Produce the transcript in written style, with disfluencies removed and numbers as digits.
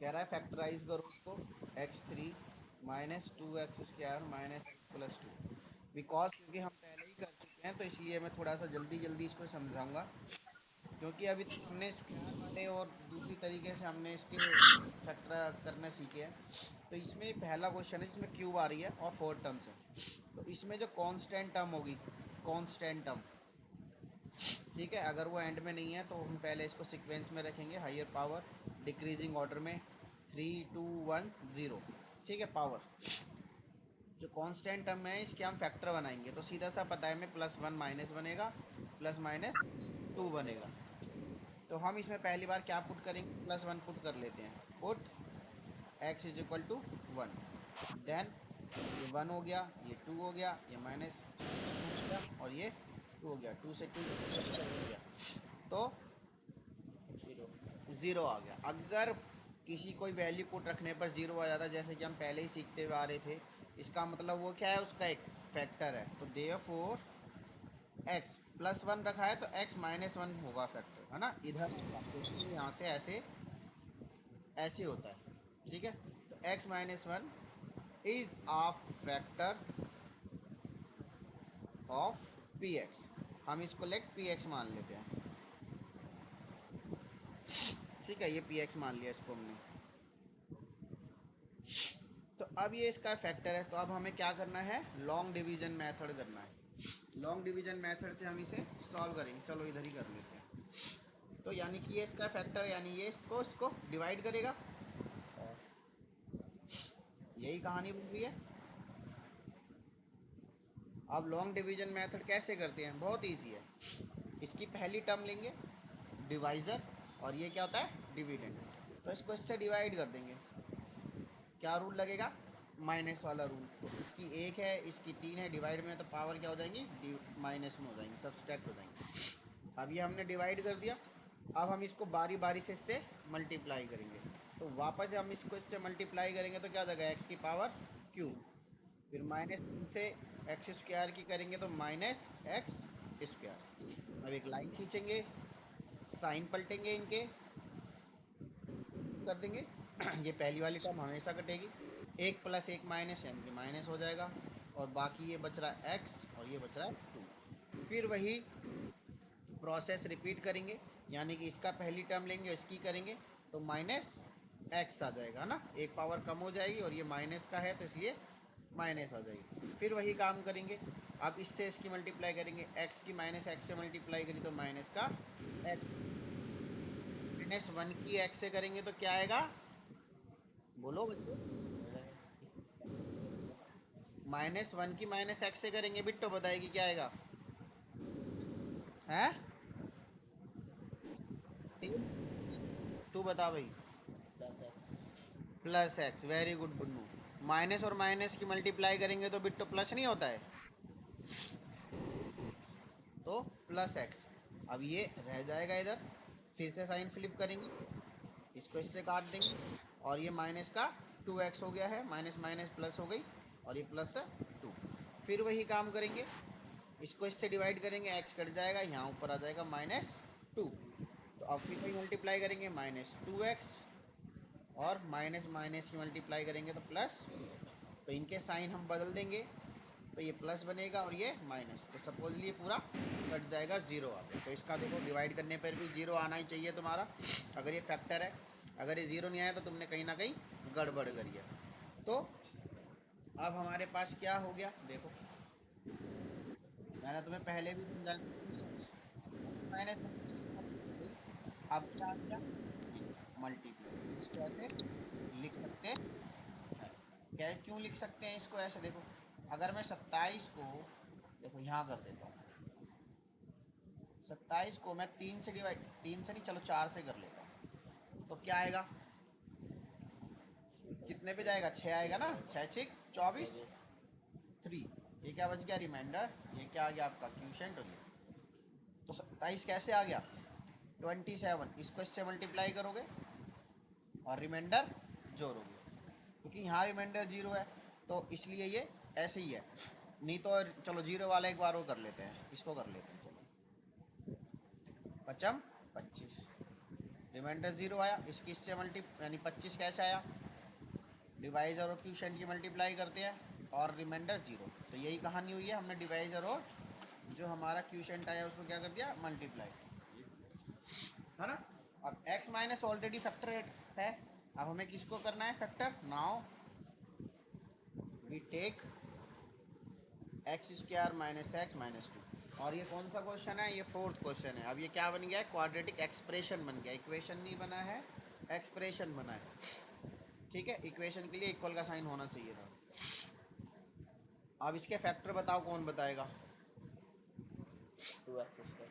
कह रहा है फैक्टराइज करो उसको, x3 minus 2x² minus x plus two. Because क्योंकि हम पहले ही कर चुके हैं तो इसलिए मैं थोड़ा सा जल्दी जल्दी इसको समझाऊंगा, क्योंकि अभी तक हमने स्क्वायर वाले और दूसरी तरीके से हमने इसके फैक्टर करने सीखे हैं। तो इसमें पहला क्वेश्चन है जिसमें क्यूब आ रही है और फोर टर्म्स है। तो इसमें जो कांस्टेंट टर्म होगी, कांस्टेंट टर्म, ठीक है, अगर वो एंड में नहीं है तो हम पहले इसको सीक्वेंस में रखेंगे, हायर पावर डिक्रीजिंग ऑर्डर में, 3 2 1 0, ठीक है। पावर जो कांस्टेंट टर्म है इसके हम फैक्टर बनाएंगे, तो सीधा सा पता है हमें +1 माइनस बनेगा, प्लस माइनस 2 बनेगा। तो हम इसमें पहली बार क्या पुट करेंगे, +1 पुट कर लेते हैं। पुट x = 1, देन ये 1 हो गया, ये 2 हो गया, ये माइनस हो गया और ये 2 हो गया, 2 से 2 हो गया, तो 0 आ गया। अगर किसी कोई वैल्यू पुट रखने पर 0 आ जाता है, जैसे कि हम पहले ही सीखते हुए आ रहे थे, इसका मतलब वो क्या है, उसका एक फैक्टर है। तो देयरफॉर x +1 रखा है तो x -1 होगा फैक्टर, है ना, इधर यहाँ से ऐसे ऐसे होता है, ठीक है। तो x-1 is a factor of px, हम इसको लेट px मान लेते हैं, ठीक है। ये px मान लिया इसको हमने। तो अब ये इसका फैक्टर है, तो अब हमें क्या करना है, लॉन्ग डिवीजन मेथड करना है। लॉन्ग डिवीजन मेथड से हम इसे सॉल्व करेंगे, चलो इधर ही कर लेते हैं। तो यानी कि ये इसका फैक्टर, यानी ये इसको डिवाइड करेगा, यही कहानी बन रही है। अब लॉन्ग डिवीजन मेथड कैसे करते हैं, बहुत ईजी है। इसकी पहली टर्म लेंगे डिवाइज़र, और ये क्या होता है, डिविडेंड। तो इसको इससे डिवाइड कर देंगे, क्या रूल लगेगा, माइनस वाला रूल। तो इसकी 1 है, इसकी 3 है, डिवाइड में तो पावर क्या हो जाएंगी, माइनस में हो जाएंगी, सब्सट्रैक्ट हो जाएंगी। अब ये हमने डिवाइड कर दिया, अब हम इसको बारी बारी से इससे मल्टीप्लाई करेंगे। तो वापस हम इसको इससे मल्टीप्लाई करेंगे तो क्या हो जाएगा, एक्स की पावर क्यूब, फिर -3 से x² की करेंगे तो -x²। अब एक लाइन खींचेंगे, साइन पलटेंगे इनके, कर देंगे ये पहली वाली टर्म हमेशा कटेगी, 1 + 1 माइनस यानी कि माइनस हो जाएगा, और बाकी ये बच रहा है x और ये बच रहा है 2। फिर वही प्रोसेस रिपीट करेंगे, यानी कि इसका पहली टर्म लेंगे, इसकी करेंगे तो -x आ जाएगा ना, एक पावर कम हो जाएगी, और ये माइनस का है तो इसलिए माइनस आ जाएगी। फिर वही काम करेंगे, अब इससे इसकी मल्टीप्लाई करेंगे, x की -x से मल्टीप्लाई करी तो माइनस का x, -1 की x से करेंगे तो क्या आएगा, बोलो बच्चों, -1 की -x से करेंगे, बिट्टो बताएगी क्या आएगा, हैं, तू बता भाई, +x, very good Bunnu. Minus और माइनस की मल्टीप्लाई करेंगे तो बिट्टो प्लस नहीं होता है, तो +x। अब ये रह जाएगा इधर, फिर से साइन फ्लिप करेंगे, इसको इससे काट देंगे, और ये माइनस का 2x हो गया है, माइनस माइनस प्लस हो गई, और ये +2। फिर वही काम करेंगे, इसको इससे डिवाइड करेंगे, x कट जाएगा, यहाँ ऊपर आ जाएगा -2। तो अब फिर वही मल्टीप्लाई करेंगे, -2x, और माइनस माइनस की मल्टीप्लाई करेंगे तो प्लस, तो इनके साइन हम बदल देंगे, तो ये प्लस बनेगा और ये माइनस, तो सपोजली ये पूरा कट जाएगा, 0 आ गया। तो इसका देखो डिवाइड करने पर भी 0 आना ही चाहिए तुम्हारा, अगर ये फैक्टर है। अगर ये 0 नहीं आया तो तुमने कहीं ना कहीं गड़बड़ करी है। तो अब हमारे पास क्या हो गया, देखो मैंने तुम्हें पहले भी समझाया माइनस, अब क्या आ गया, मल्टीप्लाई। इसको ऐसे लिख सकते हैं, क्या क्यों लिख सकते हैं इसको ऐसे, देखो अगर मैं 27 को, देखो यहाँ कर देता हूँ, 27 को मैं 3 से डिवाइड, 3 से नहीं चलो 4 से कर लेता हूँ, तो क्या आएगा, कितने पे जाएगा, 6 आएगा ना, 6 6 24, 3, ये क्या बच गया, रिमाइंडर, ये क्या आ गया आपका क्यूशेंट, और ये तो 27 कैसे आ गया, 27, इसको इससे मल्टीप्लाई करोगे और रिमाइंडर जोड़ोगे, क्योंकि यहाँ रिमाइंडर 0 है, तो इसलिए ये ऐसे ही है। नहीं तो चलो 0 वाला एक बार वो कर लेते हैं, इसको कर लेते हैं, चलो 5 × 25, रिमाइंडर 0 आया। इसकी इससे मल्टी यानी 25 कैसे आया, डिवाइजर और क्यूशेंट की मल्टीप्लाई करते हैं और रिमाइंडर 0। तो यही कहानी हुई है, हमने डिवाइजर और जो हमारा क्यूशेंट आया उसको क्या कर दिया, मल्टीप्लाई, है ना। अब x माइनस ऑलरेडी फैक्टर है, अब हमें किसको करना है factor. Now we take x square minus x minus 2। और ये कौन सा क्वेश्चन है, ये फोर्थ क्वेश्चन है। अब ये क्या बन गया है, क्वाड्रेटिक एक्सप्रेशन बन गया, इक्वेशन नहीं बना है, एक्सप्रेशन बना है। ठीक है, इक्वेशन के लिए इक्वल का साइन होना चाहिए था। अब इसके फैक्टर बताओ, कौन बताएगा। 2x²